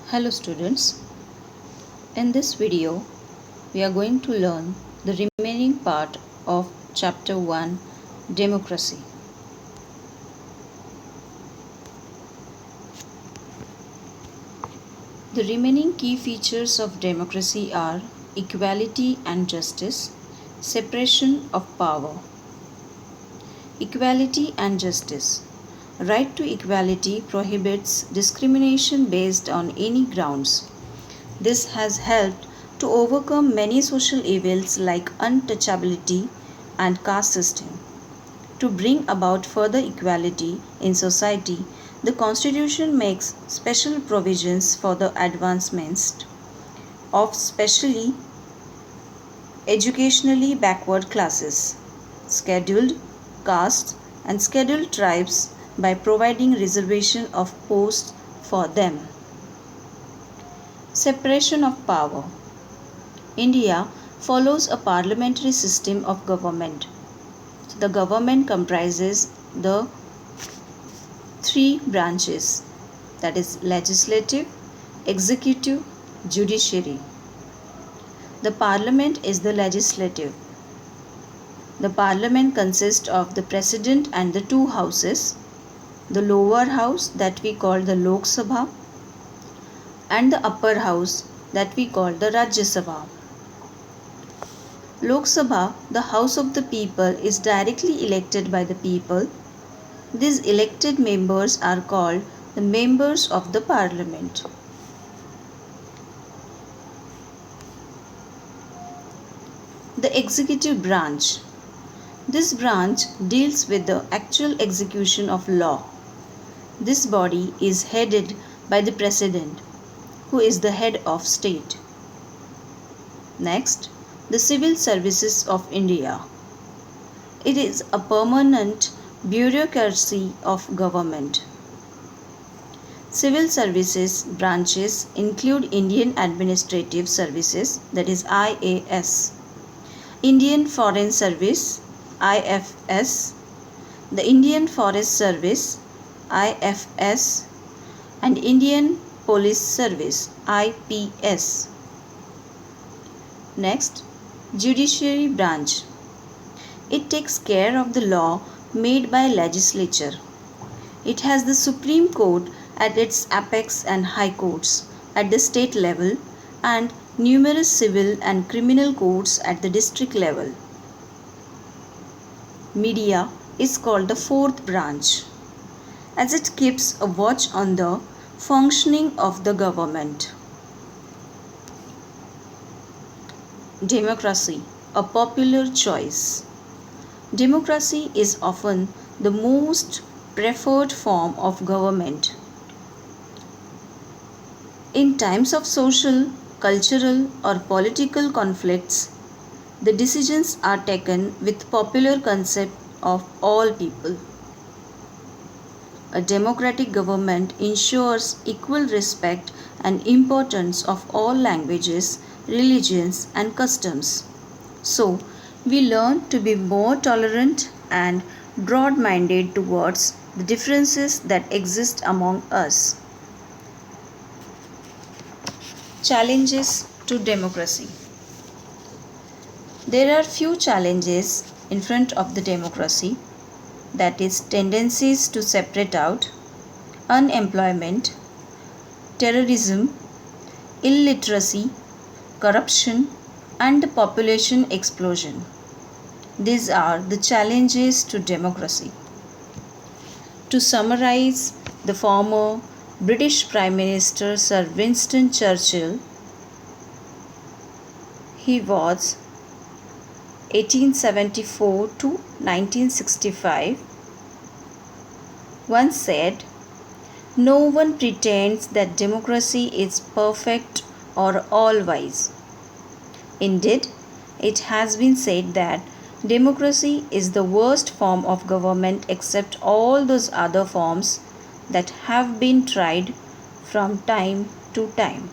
Hello students, in this video we are going to learn the remaining part of chapter 1 Democracy. The remaining key features of democracy are equality and justice, separation of power. Equality and justice. Right to equality prohibits discrimination based on any grounds. This has helped to overcome many social evils like untouchability and caste system. To bring about further equality in society, the Constitution makes special provisions for the advancement of specially educationally backward classes, scheduled castes, and scheduled tribes by providing reservation of posts for them. Separation of power. India follows a parliamentary system of government. The government comprises the three branches, that is legislative, executive, judiciary. The parliament is the legislative. The parliament consists of the president and the two houses, the lower house that we call the Lok Sabha and the upper house that we call the Rajya Sabha. Lok Sabha, the house of the people, is directly elected by the people. These elected members are called the members of the parliament. The executive branch. This branch deals with the actual execution of law. This body is headed by the president, who is the head of state. Next, the Civil Services of India. It is a permanent bureaucracy of government. Civil services branches include Indian Administrative Services, that is IAS, Indian Foreign Service, IFS, the Indian Forest Service, IFS, and Indian Police Service, IPS. Next, Judiciary branch. It takes care of the law made by legislature. It has the Supreme Court at its apex and high courts at the state level and numerous civil and criminal courts at the district level. Media is called the fourth branch, as it keeps a watch on the functioning of the government. Democracy, a popular choice. Democracy is often the most preferred form of government. In times of social, cultural, or political conflicts, the decisions are taken with popular consent of all people. A democratic government ensures equal respect and importance of all languages, religions, and customs. So, we learn to be more tolerant and broad-minded towards the differences that exist among us. Challenges to democracy. There are few challenges in front of the democracy, that is tendencies to separate out, unemployment, terrorism, illiteracy, corruption, and the population explosion. These are the challenges to democracy. To summarize, the former British Prime Minister Sir Winston Churchill, he was 1874 to 1965, once said, "No one pretends that democracy is perfect or all-wise. Indeed, it has been said that democracy is the worst form of government except all those other forms that have been tried from time to time."